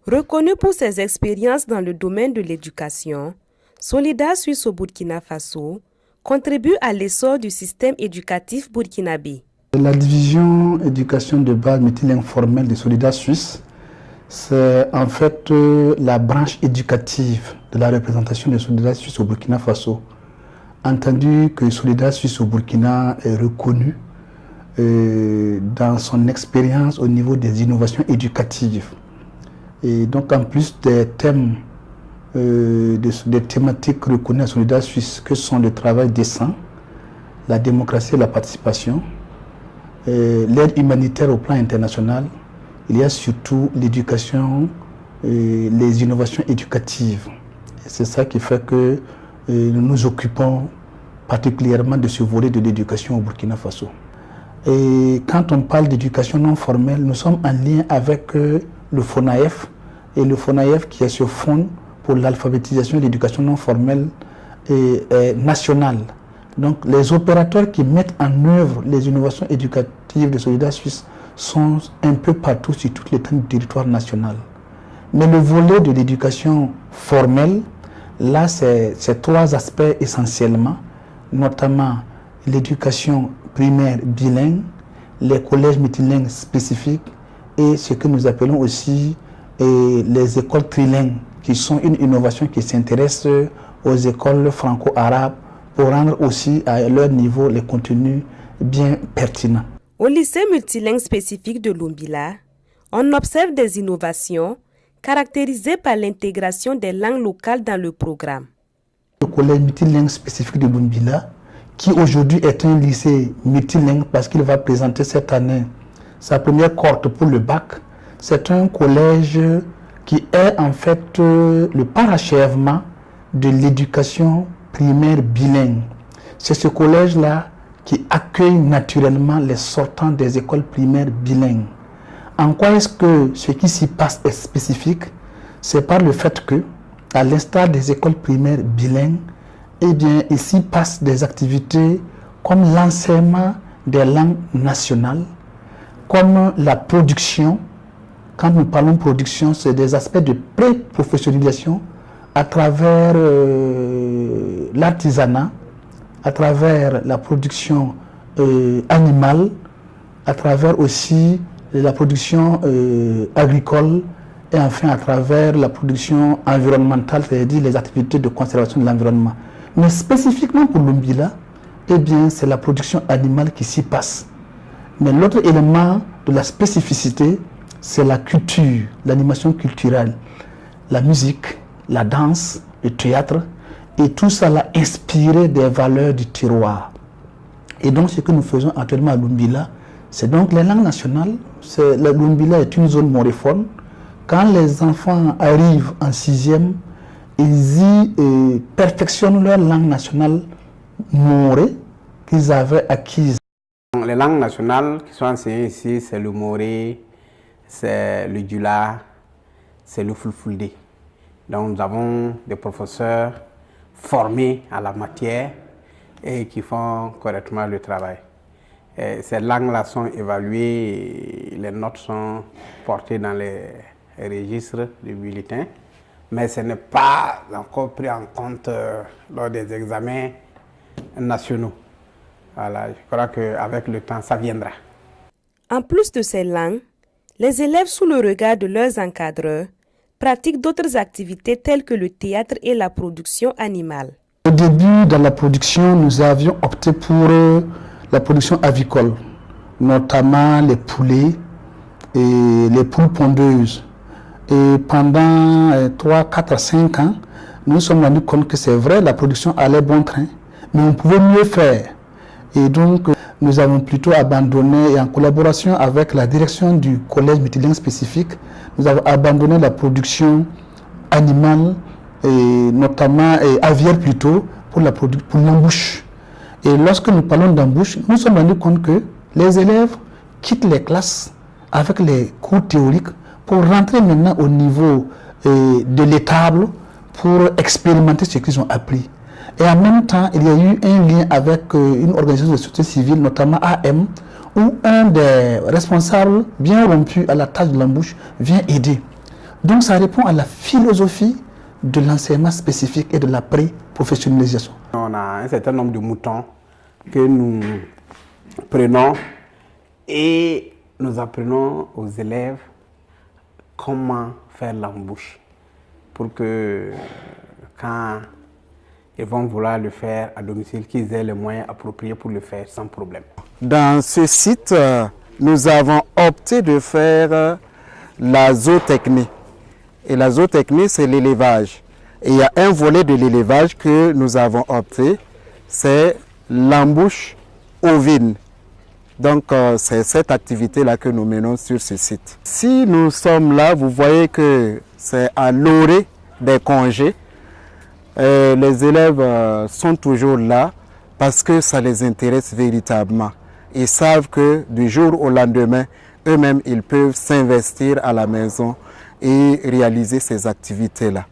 Reconnu pour ses expériences dans le domaine de l'éducation, Solida Suisse au Burkina Faso contribue à l'essor du système éducatif burkinabé. La division éducation de base multilingue formelle de Solida Suisse, c'est en fait la branche éducative de la représentation de Solida Suisse au Burkina Faso. Entendu que Solida Suisse au Burkina est reconnu dans son expérience au niveau des innovations éducatives. Et donc en plus des thèmes, des thématiques reconnues à Solida Suisse, que sont le travail décent, la démocratie et la participation, l'aide humanitaire au plan international, il y a surtout l'éducation et les innovations éducatives. Et c'est ça qui fait que nous nous occupons particulièrement de ce volet de l'éducation au Burkina Faso. Et quand on parle d'éducation non formelle, nous sommes en lien avec le FONAEF, et le FONAEF qui est ce fonds pour l'alphabétisation et l'éducation non formelle nationale. Donc les opérateurs qui mettent en œuvre les innovations éducatives de Solida Suisse sont un peu partout sur toute l'étendue du territoire national. Mais le volet de l'éducation formelle, là c'est trois aspects essentiellement, notamment l'éducation primaire bilingue, les collèges multilingues spécifiques et ce que nous appelons aussi les écoles trilingues, qui sont une innovation qui s'intéresse aux écoles franco-arabes pour rendre aussi à leur niveau les contenus bien pertinents. Au lycée multilingue spécifique de Lumbila, on observe des innovations caractérisées par l'intégration des langues locales dans le programme. Le collège multilingue spécifique de Lumbila, qui aujourd'hui est un lycée multilingue parce qu'il va présenter cette année sa première cohorte pour le bac, c'est un collège qui est en fait le parachèvement de l'éducation primaire bilingue. C'est ce collège-là qui accueille naturellement les sortants des écoles primaires bilingues. En quoi est-ce que ce qui s'y passe est spécifique? C'est par le fait que, à l'instar des écoles primaires bilingues, eh bien, ici passent des activités comme l'enseignement des langues nationales, comme la production. Quand nous parlons de production, c'est des aspects de pré-professionnalisation à travers l'artisanat, à travers la production animale, à travers aussi la production agricole et enfin à travers la production environnementale, c'est-à-dire les activités de conservation de l'environnement. Mais spécifiquement pour Lumbila, eh bien, c'est la production animale qui s'y passe. Mais l'autre élément de la spécificité, c'est la culture, l'animation culturelle, la musique, la danse, le théâtre, et tout ça l'a inspiré des valeurs du terroir. Et donc ce que nous faisons actuellement à Lumbila, c'est donc les langues nationales. Lumbila est une zone moriforme. Quand les enfants arrivent en 6e, ils y perfectionnent leur langue nationale morée qu'ils avaient acquise. Les langues nationales qui sont enseignées ici, c'est le moré, c'est le djula, c'est le fulfulde. Donc nous avons des professeurs formés à la matière et qui font correctement le travail. Et ces langues-là sont évaluées, et les notes sont portées dans les registres du bulletin, mais ce n'est pas encore pris en compte lors des examens nationaux. Voilà, je crois qu'avec le temps, ça viendra. En plus de ces langues, les élèves, sous le regard de leurs encadreurs, pratiquent d'autres activités telles que le théâtre et la production animale. Au début, dans la production, nous avions opté pour la production avicole, notamment les poulets et les poules pondeuses. Et pendant 3, 4, 5 ans, nous nous sommes rendus compte que c'est vrai, la production allait bon train, mais on pouvait mieux faire. Et donc, nous avons plutôt abandonné, et en collaboration avec la direction du collège multilingue spécifique, nous avons abandonné la production animale, et notamment aviaire plutôt, pour l'embouche. Et lorsque nous parlons d'embouche, nous nous sommes rendus compte que les élèves quittent les classes avec les cours théoriques pour rentrer maintenant au niveau de l'étable pour expérimenter ce qu'ils ont appris. Et en même temps, il y a eu un lien avec une organisation de société civile, notamment AM, où un des responsables, bien rompu à la tâche de l'embouche, vient aider. Donc ça répond à la philosophie de l'enseignement spécifique et de la pré-professionnalisation. On a un certain nombre de moutons que nous prenons et nous apprenons aux élèves comment faire l'embauche pour que quand ils vont vouloir le faire à domicile, qu'ils aient les moyens appropriés pour le faire sans problème. Dans ce site, nous avons opté de faire la zootechnie. Et la zootechnie, c'est l'élevage. Et il y a un volet de l'élevage que nous avons opté, c'est l'embauche ovine. Donc, c'est cette activité-là que nous menons sur ce site. Si nous sommes là, vous voyez que c'est à l'orée des congés. Les élèves sont toujours là parce que ça les intéresse véritablement. Ils savent que du jour au lendemain, eux-mêmes, ils peuvent s'investir à la maison et réaliser ces activités-là.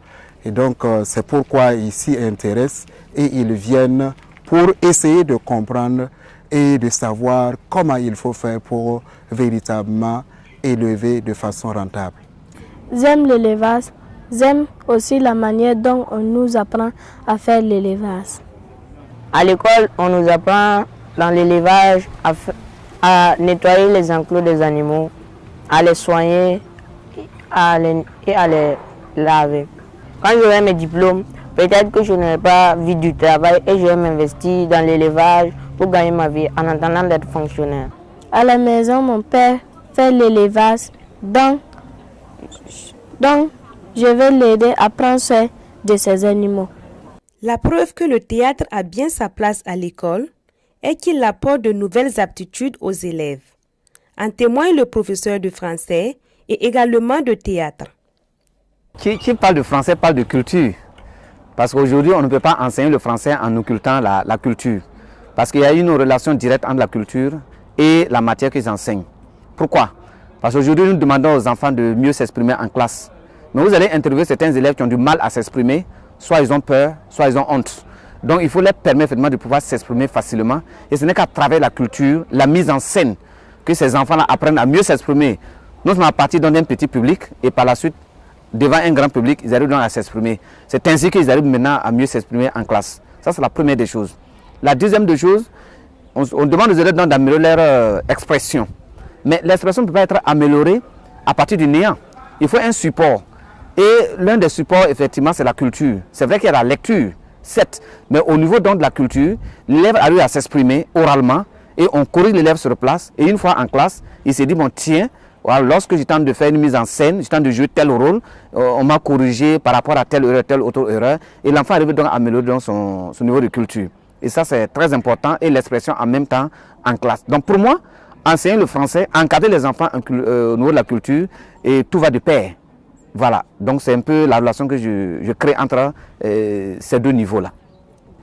Et donc, c'est pourquoi ils s'y intéressent et ils viennent pour essayer de comprendre et de savoir comment il faut faire pour véritablement élever de façon rentable. J'aime l'élevage, j'aime aussi la manière dont on nous apprend à faire l'élevage. À l'école, on nous apprend dans l'élevage à nettoyer les enclos des animaux, à les soigner et à les laver. Quand j'aurai mes diplômes, peut-être que je n'aurai pas vu du travail et je vais m'investir dans l'élevage pour gagner ma vie en attendant d'être fonctionnaire. À la maison, mon père fait l'élevage, donc je vais l'aider à prendre soin de ses animaux. La preuve que le théâtre a bien sa place à l'école est qu'il apporte de nouvelles aptitudes aux élèves. En témoigne le professeur de français et également de théâtre. Qui parle de français parle de culture. Parce qu'aujourd'hui, on ne peut pas enseigner le français en occultant la culture. Parce qu'il y a une relation directe entre la culture et la matière qu'ils enseignent. Pourquoi? Parce qu'aujourd'hui, nous demandons aux enfants de mieux s'exprimer en classe. Mais vous allez interviewer certains élèves qui ont du mal à s'exprimer, soit ils ont peur, soit ils ont honte. Donc il faut leur permettre de pouvoir s'exprimer facilement. Et ce n'est qu'à travers la culture, la mise en scène, que ces enfants-là apprennent à mieux s'exprimer. Non seulement à partir d'un petit public et par la suite, devant un grand public, ils arrivent donc à s'exprimer. C'est ainsi qu'ils arrivent maintenant à mieux s'exprimer en classe. Ça, c'est la première des choses. La deuxième des choses, on demande aux élèves d'améliorer leur expression. Mais l'expression ne peut pas être améliorée à partir du néant. Il faut un support. Et l'un des supports, effectivement, c'est la culture. C'est vrai qu'il y a la lecture, certes, mais au niveau donc de la culture, l'élève arrive à s'exprimer oralement et on corrige l'élève sur place. Et une fois en classe, il s'est dit, bon, tiens, lorsque je tente de faire une mise en scène, je tente de jouer tel rôle, on m'a corrigé par rapport à telle autre erreur. Et l'enfant arrive donc à améliorer donc son niveau de culture. Et ça, c'est très important. Et l'expression en même temps en classe. Donc pour moi, enseigner le français, encadrer les enfants au niveau de la culture, et tout va de pair. Voilà. Donc c'est un peu la relation que je crée entre ces deux niveaux-là.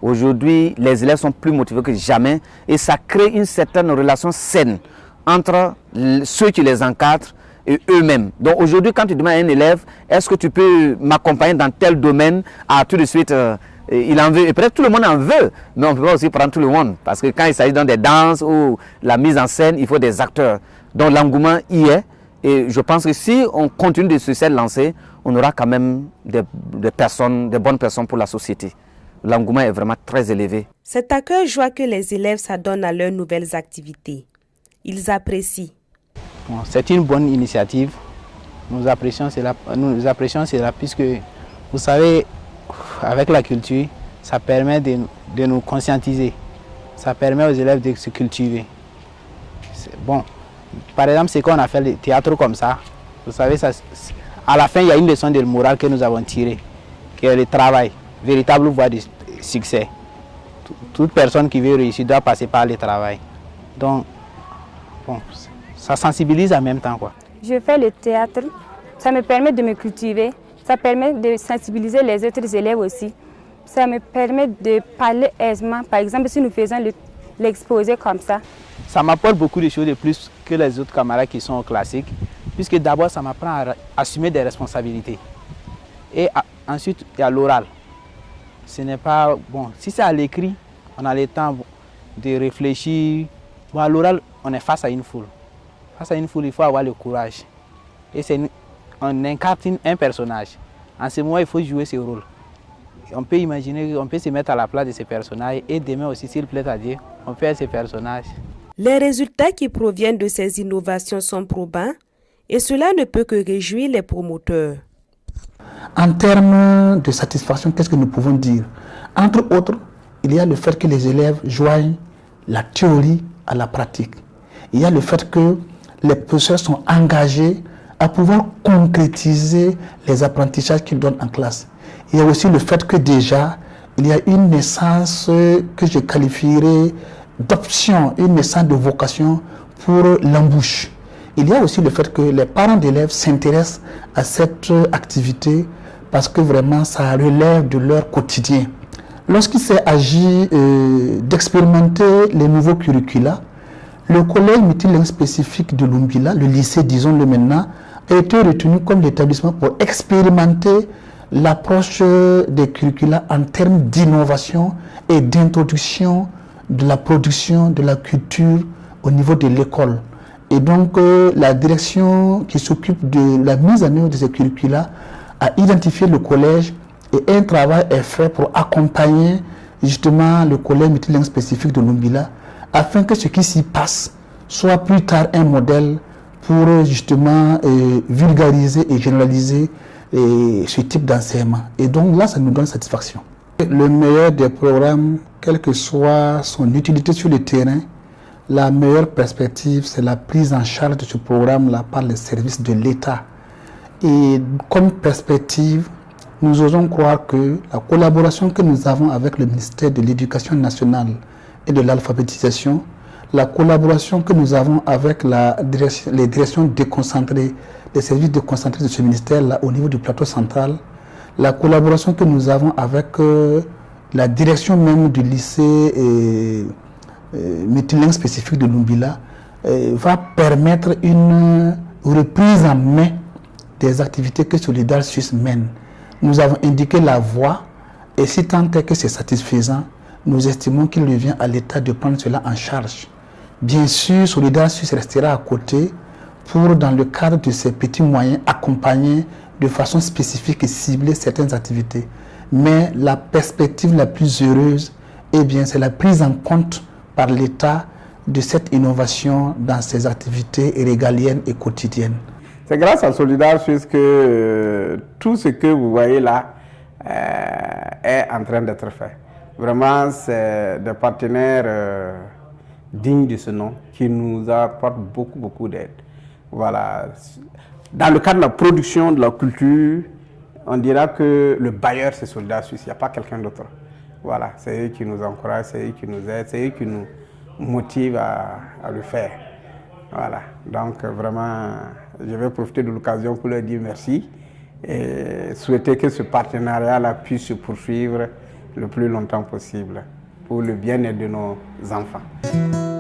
Aujourd'hui, les élèves sont plus motivés que jamais. Et ça crée une certaine relation saine entre ceux qui les encadrent et eux-mêmes. Donc aujourd'hui, quand tu demandes à un élève, est-ce que tu peux m'accompagner dans tel domaine, tout de suite, il en veut. Et peut-être tout le monde en veut, mais on ne peut pas aussi prendre tout le monde. Parce que quand il s'agit dans des danses ou la mise en scène, il faut des acteurs. Donc l'engouement y est. Et je pense que si on continue de se lancer, on aura quand même des bonnes personnes pour la société. L'engouement est vraiment très élevé. Cet accueil joie que les élèves s'adonnent à leurs nouvelles activités. Ils apprécient. Bon, c'est une bonne initiative. Nous apprécions cela puisque, vous savez, avec la culture, ça permet de nous conscientiser. Ça permet aux élèves de se cultiver. Bon, par exemple, c'est qu'on a fait le théâtre comme ça. Vous savez, à la fin, il y a une leçon de morale que nous avons tirée, qui est le travail, véritable voie de succès. Toute personne qui veut réussir doit passer par le travail. Donc, bon, ça sensibilise en même temps, quoi. Je fais le théâtre, ça me permet de me cultiver, ça permet de sensibiliser les autres élèves aussi. Ça me permet de parler aisément. Par exemple, si nous faisons l'exposé comme ça. Ça m'apporte beaucoup de choses de plus que les autres camarades qui sont au classique, puisque d'abord, ça m'apprend à assumer des responsabilités. Et ensuite, il y a l'oral. Ce n'est pas bon. Si c'est à l'écrit, on a le temps de réfléchir. Bon, à l'oral, on est face à une foule. Face à une foule, il faut avoir le courage. Et on incarne un personnage. En ce moment, il faut jouer ce rôle. On peut imaginer, on peut se mettre à la place de ces personnages et demain aussi, s'il plaît à Dieu, on fait ces personnages. Les résultats qui proviennent de ces innovations sont probants et cela ne peut que réjouir les promoteurs. En termes de satisfaction, qu'est-ce que nous pouvons dire? Entre autres, il y a le fait que les élèves joignent la théorie à la pratique. Il y a le fait que les professeurs sont engagés à pouvoir concrétiser les apprentissages qu'ils donnent en classe. Il y a aussi le fait que déjà, il y a une naissance que je qualifierais d'option, une naissance de vocation pour l'embauche. Il y a aussi le fait que les parents d'élèves s'intéressent à cette activité parce que vraiment ça relève de leur quotidien. Lorsqu'il s'est agi d'expérimenter les nouveaux curricula, le collège multilingue spécifique de Lumbila, le lycée disons-le maintenant, a été retenu comme l'établissement pour expérimenter l'approche des curricula en termes d'innovation et d'introduction de la production de la culture au niveau de l'école. Et donc la direction qui s'occupe de la mise en œuvre de ces curricula a identifié le collège et un travail est fait pour accompagner justement le collège multilingue spécifique de Lumbila afin que ce qui s'y passe soit plus tard un modèle pour justement vulgariser et généraliser ce type d'enseignement. Et donc là, ça nous donne satisfaction. Le meilleur des programmes, quelle que soit son utilité sur le terrain, la meilleure perspective, c'est la prise en charge de ce programme-là par les services de l'État. Et comme perspective, nous osons croire que la collaboration que nous avons avec le ministère de l'Éducation nationale et de l'alphabétisation, la collaboration que nous avons avec les directions déconcentrées, les services déconcentrés de ce ministère-là au niveau du plateau central, la collaboration que nous avons avec la direction même du lycée multilingue spécifique de Lumbila va permettre une reprise en main des activités que Solidaire Suisse mène. Nous avons indiqué la voie et si tant est que c'est satisfaisant, nous estimons qu'il revient à l'État de prendre cela en charge. Bien sûr, Solidaire Suisse restera à côté pour, dans le cadre de ses petits moyens, accompagner de façon spécifique et ciblée certaines activités. Mais la perspective la plus heureuse, eh bien, c'est la prise en compte par l'État de cette innovation dans ses activités régaliennes et quotidiennes. C'est grâce à Solidaire Suisse que tout ce que vous voyez là est en train d'être fait. Vraiment, c'est des partenaires dignes de ce nom qui nous apportent beaucoup d'aide. Voilà. Dans le cadre de la production de la culture, on dira que le bailleur c'est Solidaire Suisse, il n'y a pas quelqu'un d'autre. Voilà, c'est eux qui nous encouragent, c'est eux qui nous aident, c'est eux qui nous motivent à le faire. Voilà, donc vraiment, je vais profiter de l'occasion pour leur dire merci et souhaiter que ce partenariat-là puisse se poursuivre le plus longtemps possible pour le bien-être de nos enfants.